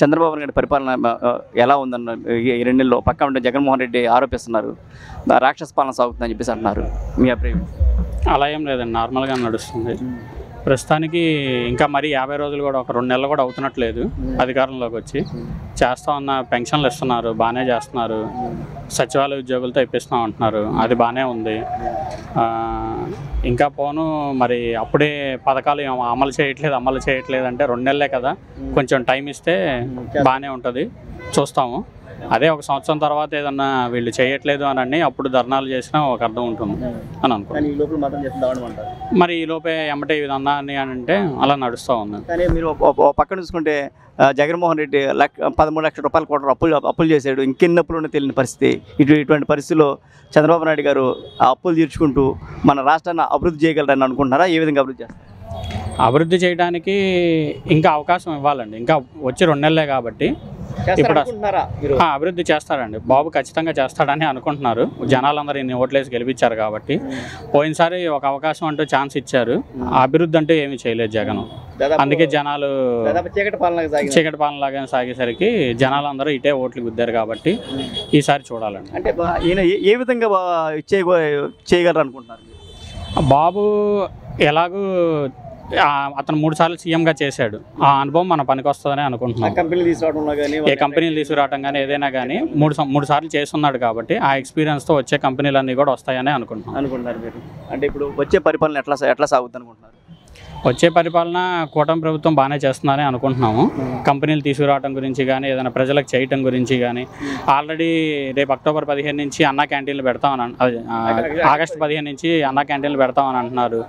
చంద్రబాబు నాయుడు పరిపాలన ఎలా ఉందన్న ఈ 2 నెలల్లో పక్క ఉంటే జగన్మోహన్ రెడ్డి ఆరోపిస్తున్నారు, రాక్షస పాలన సాగుతుందని చెప్పేసి అంటున్నారు. మీ అభిప్రాయం? అలా ఏం లేదండి, నార్మల్గా నడుస్తుంది ప్రస్తుతానికి. ఇంకా మరి 50 రోజులు కూడా, ఒక 2 నెలలు కూడా అవుతున్నట్లేదు అధికారంలోకి వచ్చి. చేస్తా ఉన్న పెన్షన్లు ఇస్తున్నారు, బాగానే చేస్తున్నారు. సచివాలయ ఉద్యోగులతో ఇప్పిస్తున్నాం అంటున్నారు, అది బాగానే ఉంది. ఇంకా పోను మరి అప్పుడే పథకాలు అమలు చేయట్లేదు అంటే 2 నెలలే కదా, కొంచెం టైం ఇస్తే బాగానే ఉంటుంది, చూస్తాము. అదే ఒక సంవత్సరం తర్వాత ఏదన్నా వీళ్ళు చేయట్లేదు అని అప్పుడు ధర్నాలు చేసినా ఒక అర్థం ఉంటుంది అని అనుకుంటున్నాను. మరి ఈ లోపే ఎమ్మటే విధంగా అని అంటే అలా నడుస్తూ ఉంది. కానీ మీరు పక్కన చూసుకుంటే జగన్మోహన్ రెడ్డి 13 లక్షల రూపాయలు అప్పులు చేశాడు. ఇంకెన్ని అప్పులు ఉన్నో తెలియని పరిస్థితి. ఇటువంటి పరిస్థితుల్లో చంద్రబాబు నాయుడు గారు ఆ అప్పులు తీర్చుకుంటూ మన రాష్ట్రాన్ని అభివృద్ధి చేయగలరని అనుకుంటున్నారా? ఏ విధంగా అభివృద్ధి చేస్తారు? అభివృద్ధి చేయడానికి ఇంకా అవకాశం ఇవ్వాలండి. ఇంకా వచ్చి 2 నెలలే కాబట్టి ఇప్పుడు అభివృద్ధి చేస్తారండి. బాబు ఖచ్చితంగా చేస్తాడని అనుకుంటున్నారు. జనాలందరూ ఇన్ని ఓట్లేసి గెలిపించారు కాబట్టి. పోయినసారి ఒక అవకాశం అంటూ ఛాన్స్ ఇచ్చారు, అభివృద్ధి అంటూ ఏమీ చేయలేదు జగన్. అందుకే జనాలు చీకటి పాలనలాగా సాగేసరికి జనాలందరూ ఇటే ఓట్లు గుద్దారు కాబట్టి ఈసారి చూడాలండి. అంటే ఈయన ఏ విధంగా చేయగలరు అనుకుంటున్నారు? బాబు ఎలాగూ అతను 3 సార్లు సీఎంగా చేశాడు, ఆ అనుభవం మన పనికి వస్తుందని అనుకుంటున్నాం. ఏ కంపెనీలు తీసుకురావడం కానీ ఏదైనా కానీ 3 సార్లు చేస్తున్నాడు కాబట్టి ఆ ఎక్స్పీరియన్స్తో వచ్చే కంపెనీలన్నీ కూడా వస్తాయని అనుకుంటున్నారు మీరు. అంటే ఇప్పుడు వచ్చే పరిపాలన ఎట్లా సాగుతుంది అనుకుంటున్నారు? వచ్చే పరిపాలన కూటమి ప్రభుత్వం బాగానే చేస్తుందని అనుకుంటున్నాము. కంపెనీలు తీసుకురావడం గురించి కానీ ఏదైనా ప్రజలకు చేయటం గురించి కానీ ఆల్రెడీ రేపు అక్టోబర్ 15 నుంచి అన్నా క్యాంటీన్లు పెడతామని, ఆగస్టు 15 నుంచి అన్నా క్యాంటీన్లు పెడతామని అంటున్నారు.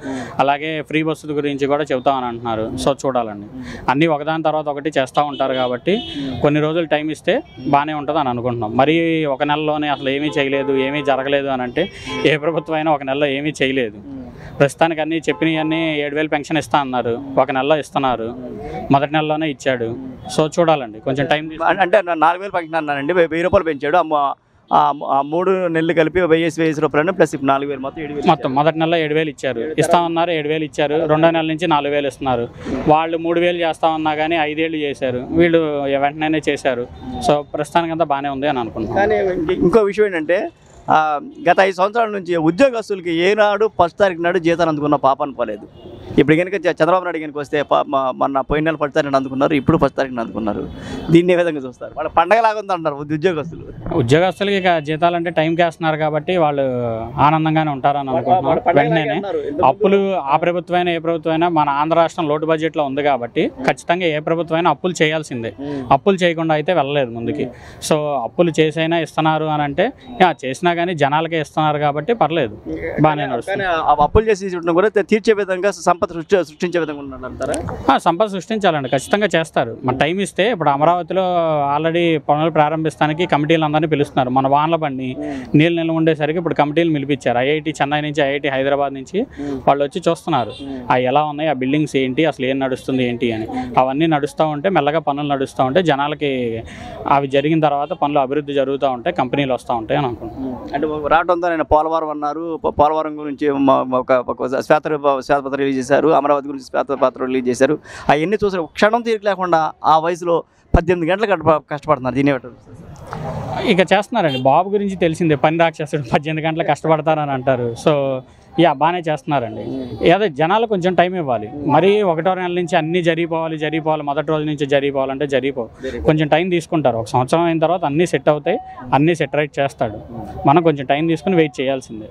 అలాగే ఫ్రీ బస్సుల గురించి కూడా చెబుతామని అంటున్నారు. సో చూడాలండి, అన్నీ ఒకదాని తర్వాత ఒకటి చేస్తూ ఉంటారు కాబట్టి కొన్ని రోజులు టైం ఇస్తే బాగానే ఉంటుంది అని అనుకుంటున్నాం. మరి 1 నెలలోనే అసలు ఏమీ చేయలేదు, ఏమీ జరగలేదు అని అంటే ఏ ప్రభుత్వం అయినా 1 నెలలో ఏమీ చేయలేదు. ప్రస్తుతానికి అన్నీ చెప్పినవన్నీ 7,000 పెన్షన్ ఇస్తా అన్నారు, 1 నెలలో ఇస్తున్నారు, మొదటి నెలలోనే ఇచ్చాడు. సో చూడాలండి, కొంచెం టైం. అంటే 4,000 పెన్షన్ అన్నానండి, 1,000 రూపాయలు పెంచాడు. 3 నెలలు కలిపి 1,000 రూపాయలు ప్లస్ 4,000 మొత్తం మొదటి నెలలో 7,000 ఇచ్చారు, ఇస్తామన్నారు 7,000 ఇచ్చారు. 2వ నెల నుంచి 4,000 ఇస్తున్నారు. వాళ్ళు 3,000 చేస్తామన్నా కానీ 5 ఏళ్ళు చేశారు, వీళ్ళు వెంటనే చేశారు. సో ప్రస్తుతానికంతా బాగానే ఉంది అని అనుకుంటున్నాను. కానీ ఇంకో విషయం ఏంటంటే గత 5 సంవత్సరాల నుంచి ఉద్యోగస్తులకి ఏనాడు 1వ తారీఖు నాడు జీతాలు అందుకున్న పాపాను పోలేదు. ఇప్పుడు కనుక చంద్రబాబు నాయుడు కనుక వస్తే మొన్న పోయిన నెల 1వ తారీఖున అందుకున్నారు, ఇప్పుడు 1వ తారీఖున అందుకున్నారు. దీన్ని ఏ విధంగా చూస్తారు? వాళ్ళ పండగలాగా ఉంది అంటారు ఉద్యోగస్తులకి. ఇక జీతాలు అంటే టైంకి వేస్తున్నారు కాబట్టి వాళ్ళు ఆనందంగానే ఉంటారని అనుకుంటున్నారు. వెంటనే అప్పులు ఆ ప్రభుత్వమైనా ఏ ప్రభుత్వమైనా మన ఆంధ్ర రాష్ట్రం లోటు బడ్జెట్లో ఉంది కాబట్టి ఖచ్చితంగా ఏ ప్రభుత్వమైనా అప్పులు చేయాల్సిందే. అప్పులు చేయకుండా అయితే వెళ్ళలేదు ముందుకి. సో అప్పులు చేసైనా ఇస్తున్నారు అని అంటే చేసినా కానీ జనాలకే ఇస్తున్నారు కాబట్టి పర్లేదు, బాగానే నడుస్తుంది. అప్పులు చేసి కూడా తీర్చే విధంగా సంపద సృష్టించే విధంగా ఉన్నారంటారా? సంపద సృష్టించాలండి, ఖచ్చితంగా చేస్తారు. మన టైం ఇస్తే. ఇప్పుడు అమరావతిలో ఆల్రెడీ పనులు ప్రారంభిస్తానికి కమిటీలు అందరినీ పిలుస్తున్నారు. మన వానల బండి నీళ్ళు నిల్వ ఉండేసరికి ఇప్పుడు కమిటీలు పిలిపించారు. ఐఐటి చెన్నై నుంచి, ఐఐటి హైదరాబాద్ నుంచి వాళ్ళు వచ్చి చూస్తున్నారు అవి ఎలా ఉన్నాయి, ఆ బిల్డింగ్స్ ఏంటి, అసలు ఏం నడుస్తుంది ఏంటి అని. అవన్నీ నడుస్తూ ఉంటే మెల్లగా పనులు నడుస్తూ ఉంటే జనాలకి అవి జరిగిన తర్వాత పనులు అభివృద్ధి జరుగుతూ ఉంటాయి, కంపెనీలు వస్తూ ఉంటాయి అని అనుకుంటున్నాను. అంటే రావడంతో నేను పోలవరం అన్నారు, పోలవరం గురించి ఒక శ్వేతపత్రం రిలీజ్ చేశారు, అమరావతి గురించి శ్వేతపత్రం రిలీజ్ చేశారు. అవన్నీ చూసి క్షణం తీరిక లేకుండా ఆ వయసులో 18 గంటలు కష్టపడుతున్నారు. దీని ఇక చేస్తున్నారండి. బాబు గురించి తెలిసిందే, పని రాక్షసుడు 18 గంటలు కష్టపడతారని అంటారు. సో బాగానే చేస్తున్నారండి. ఏదో జనాలు కొంచెం టైం ఇవ్వాలి. మరి 1వ నెల నుంచి అన్నీ జరిగిపోవాలి, మొదటి రోజు నుంచి జరిగిపోవాలంటే కొంచెం టైం తీసుకుంటారు. 1 సంవత్సరం అయిన తర్వాత అన్నీ సెట్ అవుతాయి, అన్నీ సెట్ రైట్ చేస్తాడు. మనం కొంచెం టైం తీసుకుని వెయిట్ చేయాల్సిందే.